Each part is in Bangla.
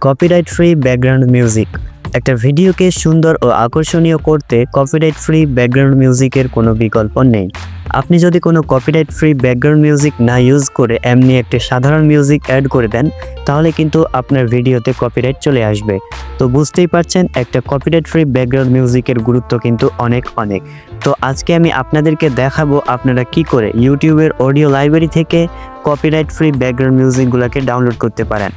Copyright free background music. একটা ভিডিওকে সুন্দর ও আকর্ষণীয় করতে কপিরাইট ফ্রি ব্যাকগ্রাউন্ড মিউজিকের কোনো বিকল্প নেই। আপনি যদি কোনো কপিরাইট ফ্রি ব্যাকগ্রাউন্ড মিউজিক না ইউজ করে এমনি একটা সাধারণ মিউজিক অ্যাড করে দেন, তাহলে কিন্তু আপনার ভিডিওতে কপিরাইট চলে আসবে। তো বুঝতেই পারছেন একটা কপিরাইট ফ্রি ব্যাকগ্রাউন্ড মিউজিকের গুরুত্ব কিন্তু অনেক। তো আজকে আমি আপনাদেরকে দেখাবো আপনারা কি করে ইউটিউবের অডিও লাইব্রেরি থেকে কপিরাইট ফ্রি ব্যাকগ্রাউন্ড মিউজিকগুলোকে ডাউনলোড করতে পারেন।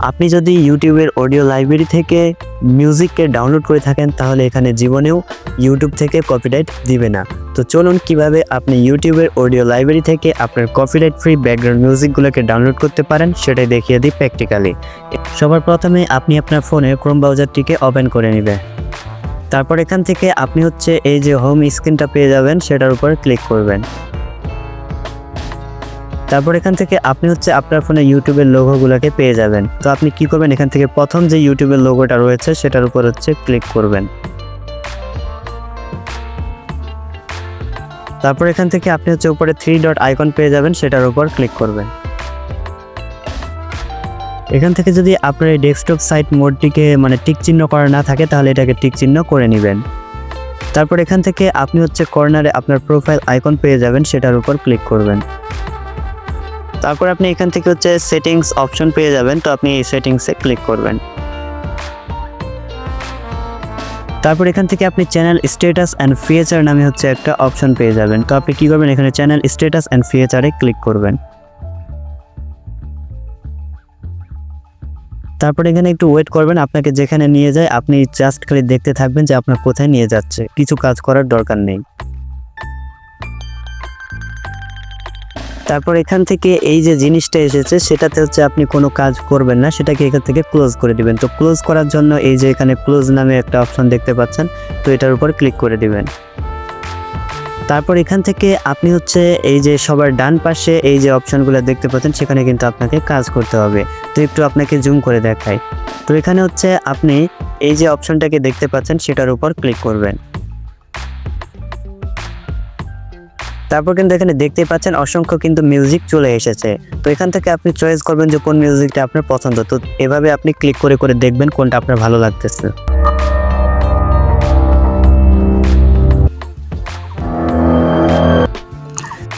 আপনি যদি ইউটিউবের অডিও লাইব্রেরি থেকে মিউজিককে ডাউনলোড করে থাকেন, তাহলে এখানে জীবনেও ইউটিউব থেকে কপিরাইট দিবে না। তো চলুন কিভাবে আপনি ইউটিউবের অডিও লাইব্রেরি থেকে আপনার কপিরাইট ফ্রি ব্যাকগ্রাউন্ড মিউজিকগুলোকে ডাউনলোড করতে পারেন সেটাই দেখিয়ে দিই প্র্যাকটিক্যালি। সবার প্রথমে আপনি আপনার ফোনে ক্রোম ব্রাউজারটিকে ওপেন করে নেবেন। তারপর এখান থেকে আপনি এই যে হোম স্ক্রিনটা পেয়ে যাবেন, সেটার উপর ক্লিক করবেন। তারপর এখান থেকে আপনি আপনার ফোনে ইউটিউবের লোগোগুলোকে পেয়ে যাবেন। তো আপনি কি করবেন, এখান থেকে প্রথম যে ইউটিউবের লোগোটা রয়েছে সেটার উপর ক্লিক করবেন। তারপর এখান থেকে আপনি উপরে 3 ডট আইকন পেয়ে যাবেন, সেটার উপর ক্লিক করবেন। এখান থেকে যদি আপনার এই ডেস্কটপ সাইট মোডটিকে টিক চিহ্ন করা না থাকে, তাহলে এটাকে টিক চিহ্ন করে নেবেন। তারপর এখান থেকে আপনি কর্নারে আপনার প্রোফাইল আইকন পেয়ে যাবেন, সেটার উপর ক্লিক করবেন। তারপর আপনি এখান থেকে সেটিংস অপশন পেয়ে যাবেন। তো আপনি এই সেটিংসে ক্লিক করবেন। তারপর এখান থেকে আপনি চ্যানেল স্ট্যাটাস অ্যান্ড ফিচার নামে একটা অপশন পেয়ে যাবেন। তো আপনি কি করবেন, এখানে চ্যানেল স্ট্যাটাস অ্যান্ড ফিচারে ক্লিক করবেন। তারপর এখানে একটু ওয়েট করবেন, আপনাকে যেখানে নিয়ে যায় আপনি জাস্ট খালি দেখতে থাকবেন যে আপনার কোথায় নিয়ে যাচ্ছে, কিছু কাজ করার দরকার নেই। তারপর এখান থেকে এই যে জিনিসটা এসেছে সেটাতে আপনি কোনো কাজ করবেন না, সেটাকে এখান থেকে ক্লোজ করে দিবেন। তো ক্লোজ করার জন্য এই যে এখানে ক্লোজ নামে একটা অপশন দেখতে পাচ্ছেন, তো এটার উপর ক্লিক করে দিবেন। তারপর এখান থেকে আপনি এই যে সবার ডান পাশে এই যে অপশনগুলো দেখতে পাচ্ছেন, সেখানে কিন্তু আপনাকে কাজ করতে হবে। তো একটু আপনাকে জুম করে দেখাই। তো এখানে আপনি এই যে অপশনটাকে দেখতে পাচ্ছেন সেটার উপর ক্লিক করবেন। তারপর কিন্তু এখানে দেখতে পাচ্ছেন অসংখ্য কিন্তু মিউজিক চলে এসেছে। তো এখান থেকে আপনি চয়েস করবেন যে কোন মিউজিকটা আপনার পছন্দ। তো এভাবে আপনি ক্লিক করে দেখবেন কোনটা আপনার ভালো লাগতেছে।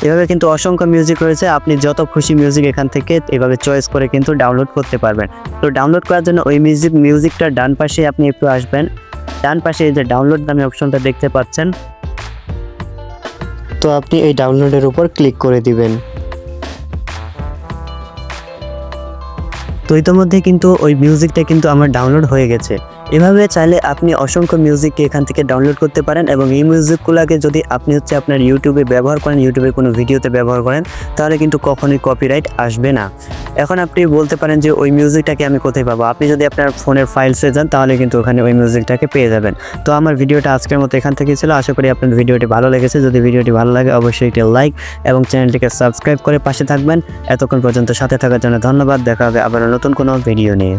এভাবে কিন্তু অসংখ্য মিউজিক রয়েছে, আপনি যত খুশি মিউজিক এখান থেকে এভাবে চয়েস করে কিন্তু ডাউনলোড করতে পারবেন। তো ডাউনলোড করার জন্য ওই মিউজিকটা ডান পাশে আপনি একটু আসবেন। ডান পাশে এই যে ডাউনলোড নামে অপশনটা দেখতে পাচ্ছেন, তো আপনি এই ডাউনলোডের উপর ক্লিক করে দিবেন। তো ইতিমধ্যে কিন্তু ওই মিউজিকটা কিন্তু আমার ডাউনলোড হয়ে গেছে। এভাবে চাইলে আপনি অসংখ্য মিউজিককে এখান থেকে ডাউনলোড করতে পারেন, এবং এই মিউজিকগুলোকে যদি আপনি আপনার ইউটিউবে ব্যবহার করেন, ইউটিউবে কোনো ভিডিওতে ব্যবহার করেন, তাহলে কিন্তু কখনোই কপিরাইট আসবে না। এখন আপনি বলতে পারেন যে ওই মিউজিকটাকে আমি কোথায় পাবো? আপনি যদি আপনার ফোনের ফাইলসে যান, তাহলে কিন্তু ওখানে ওই মিউজিকটাকে পেয়ে যাবেন। তো আমার ভিডিওটা আজকের মতো এখান থেকে ছিল। আশা করি আপনার ভিডিওটি ভালো লেগেছে। যদি ভিডিওটি ভালো লাগে অবশ্যই একটি লাইক এবং চ্যানেলটিকে সাবস্ক্রাইব করে পাশে থাকবেন। এতক্ষণ পর্যন্ত সাথে থাকার জন্য ধন্যবাদ। দেখা হবে আবার নতুন কোনো ভিডিও নিয়ে।